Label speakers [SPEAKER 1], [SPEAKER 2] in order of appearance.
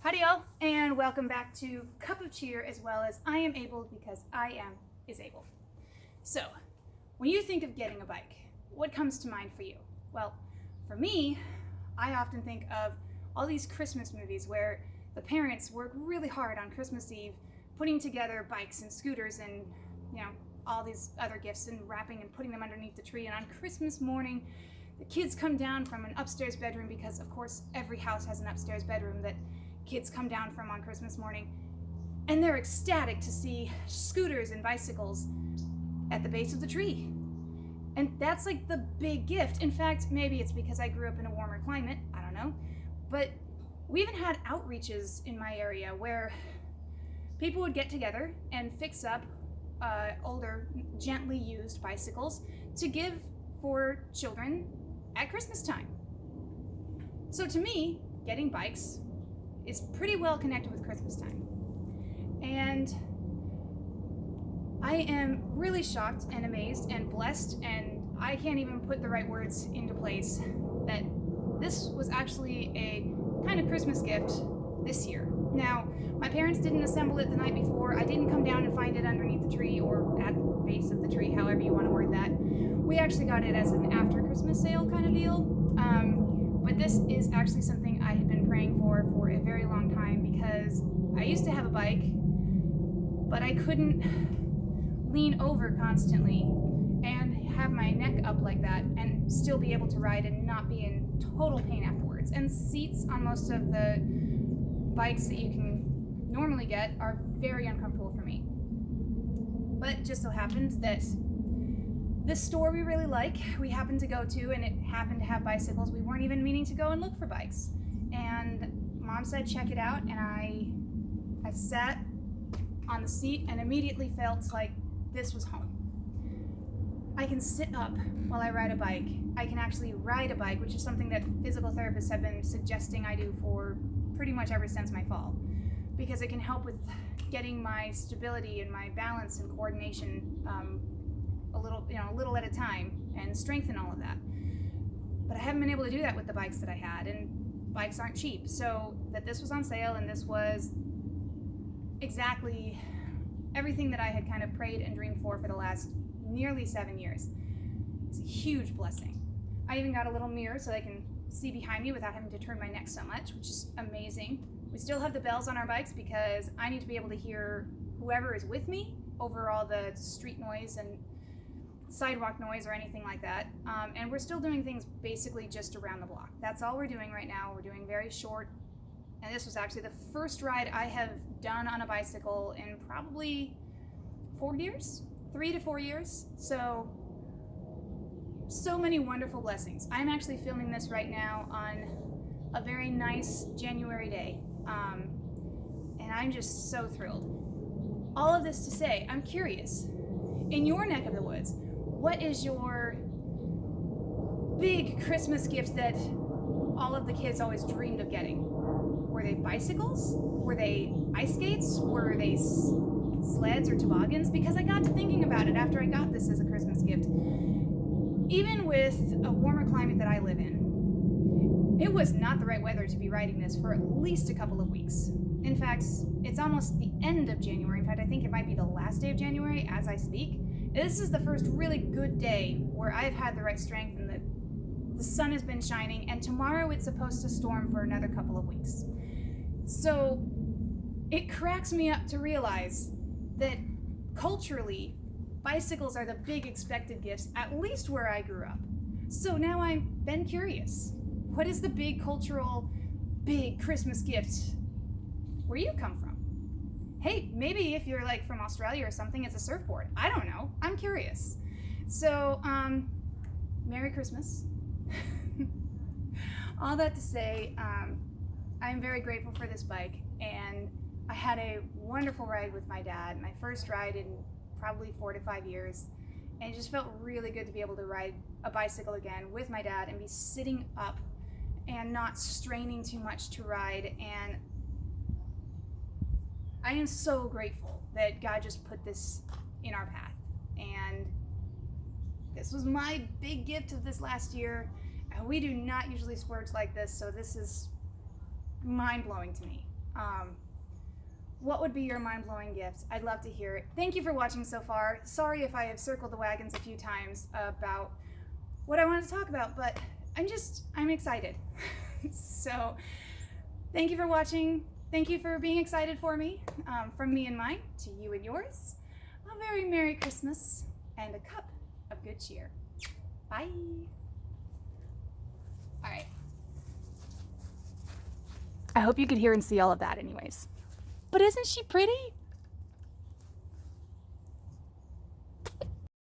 [SPEAKER 1] Howdy y'all, and welcome back to Cup of Cheer, as well as I am able because I am is able. So, when you think of getting a bike, what comes to mind for you? Well, for me, I often think of all these Christmas movies where the parents work really hard on Christmas Eve putting together bikes and scooters and, all these other gifts and wrapping and putting them underneath the tree. And on Christmas morning, the kids come down from an upstairs bedroom because, of course, every house has an upstairs bedroom that kids come down from on Christmas morning, and they're ecstatic to see scooters and bicycles at the base of the tree. And that's like the big gift. In fact, maybe it's because I grew up in a warmer climate, I don't know, but we even had outreaches in my area where people would get together and fix up older, gently used bicycles to give for children at Christmas time. So to me, getting bikes is pretty well connected with Christmas time. And I am really shocked and amazed and blessed, and I can't even put the right words into place, that this was actually a kind of Christmas gift this year. Now, my parents didn't assemble it the night before. I didn't come down and find it underneath the tree or at the base of the tree, however you want to word that. We actually got it as an after Christmas sale kind of deal. But this is actually something I had been praying for a very long time, because I used to have a bike, but I couldn't lean over constantly and have my neck up like that and still be able to ride and not be in total pain afterwards. And seats on most of the bikes that you can normally get are very uncomfortable for me. But it just so happened that this store we really like, we happened to go to, and it happened to have bicycles. We weren't even meaning to go and look for bikes. And Mom said, check it out, and I sat on the seat and immediately felt like this was home. I can sit up while I ride a bike. I can actually ride a bike, which is something that physical therapists have been suggesting I do for pretty much ever since my fall, because it can help with getting my stability and my balance and coordination a little at a time, and strengthen all of that. But I haven't been able to do that with the bikes that I had, and bikes aren't cheap. So that this was on sale, and this was exactly everything that I had kind of prayed and dreamed for the last nearly 7 years. It's a huge blessing. I even got a little mirror so I can see behind me without having to turn my neck so much, which is amazing. We still have the bells on our bikes because I need to be able to hear whoever is with me over all the street noise and sidewalk noise or anything like that. And we're still doing things basically just around the block. That's all we're doing right now. We're doing very short. And this was actually the first ride I have done on a bicycle in probably 4 years, 3 to 4 years. So many wonderful blessings. I'm actually filming this right now on a very nice January day. And I'm just so thrilled. All of this to say, I'm curious, in your neck of the woods, what is your big Christmas gift that all of the kids always dreamed of getting? Were they bicycles? Were they ice skates? Were they sleds or toboggans? Because I got to thinking about it after I got this as a Christmas gift. Even with a warmer climate that I live in, it was not the right weather to be riding this for at least a couple of weeks. In fact, it's almost the end of January. In fact, I think it might be the last day of January as I speak. This is the first really good day where I've had the right strength and the sun has been shining, and tomorrow it's supposed to storm for another couple of weeks. So it cracks me up to realize that culturally, bicycles are the big expected gifts, at least where I grew up. So now I've been curious. What is the big cultural, big Christmas gift where you come from? Hey, maybe if you're like from Australia or something, it's a surfboard. I don't know. I'm curious. So, Merry Christmas. All that to say, I'm very grateful for this bike, and I had a wonderful ride with my dad, my first ride in probably 4 to 5 years, and it just felt really good to be able to ride a bicycle again with my dad and be sitting up and not straining too much to ride. And I am so grateful that God just put this in our path, and this was my big gift of this last year. We do not usually splurge like this, so this is mind-blowing to me. What would be your mind-blowing gift? I'd love to hear it. Thank you for watching so far. Sorry if I have circled the wagons a few times about what I wanted to talk about, but I'm excited. So thank you for watching. Thank you for being excited for me. From me and mine to you and yours, a very Merry Christmas and a cup of good cheer. Bye. All right. I hope you could hear and see all of that anyways. But isn't she pretty?